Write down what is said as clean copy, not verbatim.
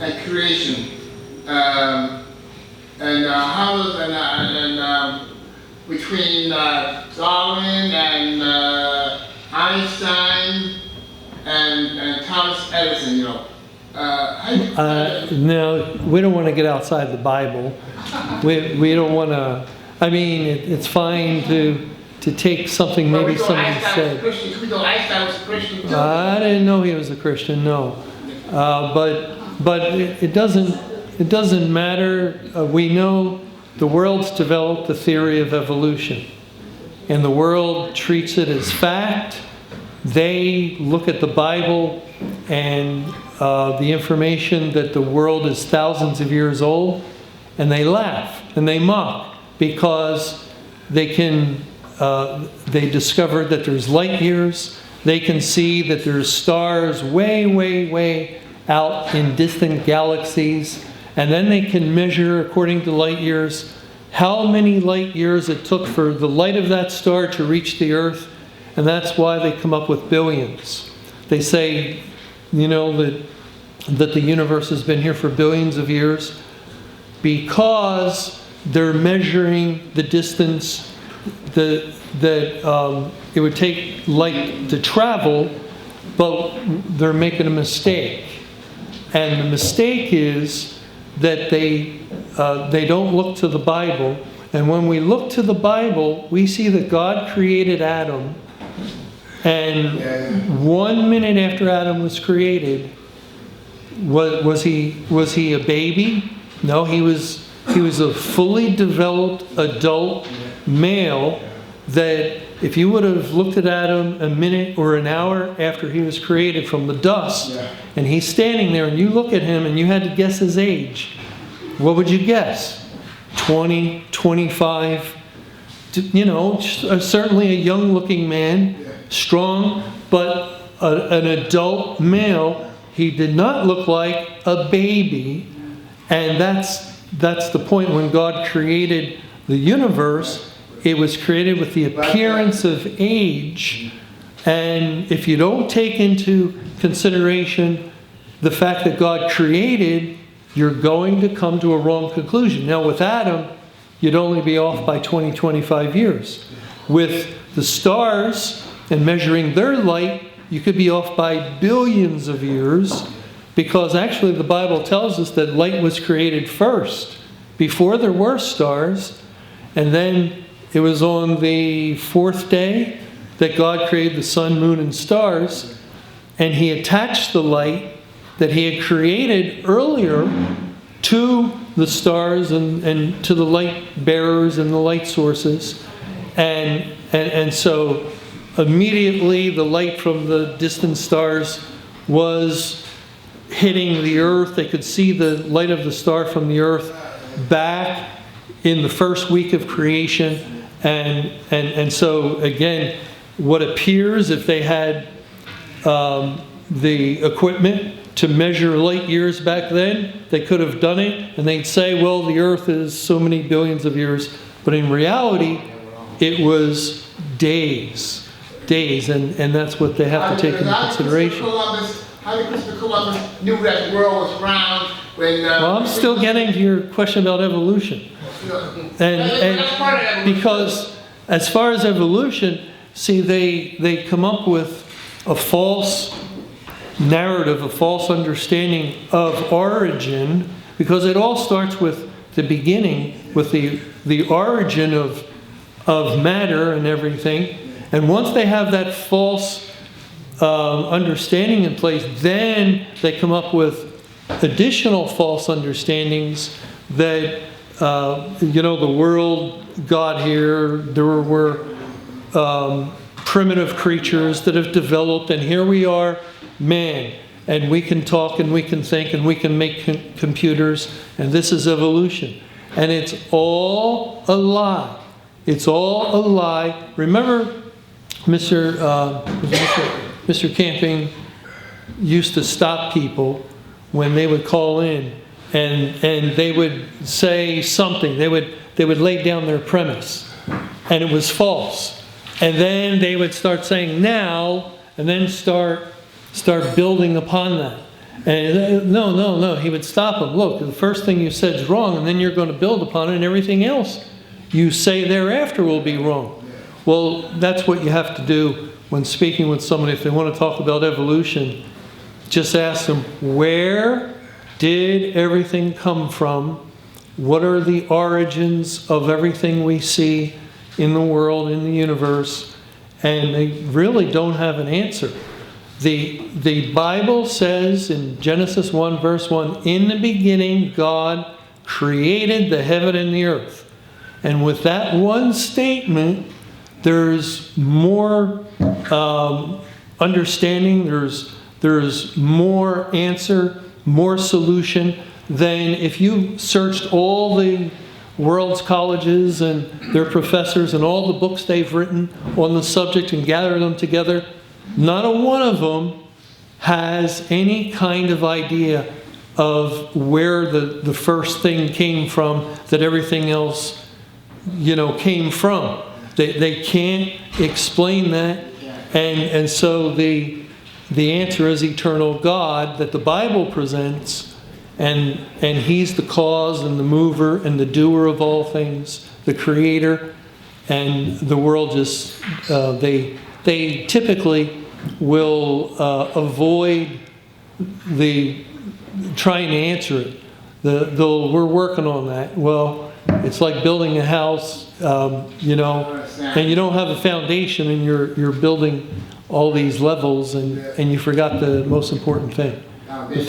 and creation. Between Darwin and Einstein and Thomas Edison, you know. No, we don't want to get outside the Bible. We don't want to. I mean, it's fine to take something maybe somebody said. We know Einstein was a Christian too. I didn't know he was a Christian. No, but it doesn't matter. We know the world's developed the theory of evolution, and the world treats it as fact. They look at the Bible and the information that the world is thousands of years old, and they laugh and they mock because they discovered that there's light years. They can see that there's stars way, way, way out in distant galaxies, and then they can measure, according to light years, how many light years it took for the light of that star to reach the Earth, and that's why they come up with billions. They say, you know, that the universe has been here for billions of years because they're measuring the distance that it would take light to travel, but they're making a mistake. And the mistake is that they don't look to the Bible. And when we look to the Bible, we see that God created Adam. And 1 minute after Adam was created, was he a baby? No, he was a fully developed adult male that if you would have looked at Adam a minute or an hour after he was created from the dust, and he's standing there and you look at him and you had to guess his age, what would you guess? 20, 25, you know, certainly a young looking man, strong, but an adult male. He did not look like a baby. And that's the point. When God created the universe, it was created with the appearance of age. And if you don't take into consideration the fact that God created, you're going to come to a wrong conclusion. Now with Adam, you'd only be off by 20, 25 years. With the stars and measuring their light, you could be off by billions of years, because actually the Bible tells us that light was created first, before there were stars, and then it was on the fourth day that God created the sun, moon, and stars, and He attached the light that He had created earlier to the stars and to the light bearers and the light sources, and so immediately the light from the distant stars was hitting the earth. They could see the light of the star from the earth back in the first week of creation. And so again, what appears, if they had the equipment to measure light years back then, they could have done it, and they'd say, well, the earth is so many billions of years. But in reality, it was days, and that's what they have to take into consideration. How did Christopher Columbus knew that the world was round when... well, I'm still getting to your question about evolution. And because as far as evolution, see, they come up with a false narrative, a false understanding of origin, because it all starts with the beginning, with the origin of matter and everything. And once they have that false understanding in place, then they come up with additional false understandings that, the world got here, there were primitive creatures that have developed, and here we are, man, and we can talk and we can think and we can make computers, and this is evolution. And it's all a lie. It's all a lie. Remember, Mr. Camping used to stop people when they would call in, and they would say something. They would lay down their premise, and it was false. And then they would start saying now, and then start building upon that. And no, he would stop him. Look, the first thing you said is wrong, and then you're going to build upon it, and everything else you say thereafter will be wrong. Well, that's what you have to do when speaking with somebody. If they want to talk about evolution, just ask them, where did everything come from? What are the origins of everything we see in the world, in the universe? And they really don't have an answer. The Bible says in Genesis 1 verse 1, in the beginning God created the heaven and the earth. And with that one statement, there's more understanding, there's more answer, more solution than if you searched all the world's colleges and their professors and all the books they've written on the subject and gathered them together. Not a one of them has any kind of idea of where the first thing came from that everything else, came from. They can't explain that. And so the answer is eternal God that the Bible presents, and He's the cause and the mover and the doer of all things, the creator, and the world just, they typically will avoid trying to answer it. We're working on that. Well, it's like building a house, and you don't have a foundation, and you're building all these levels, and you forgot the most important thing.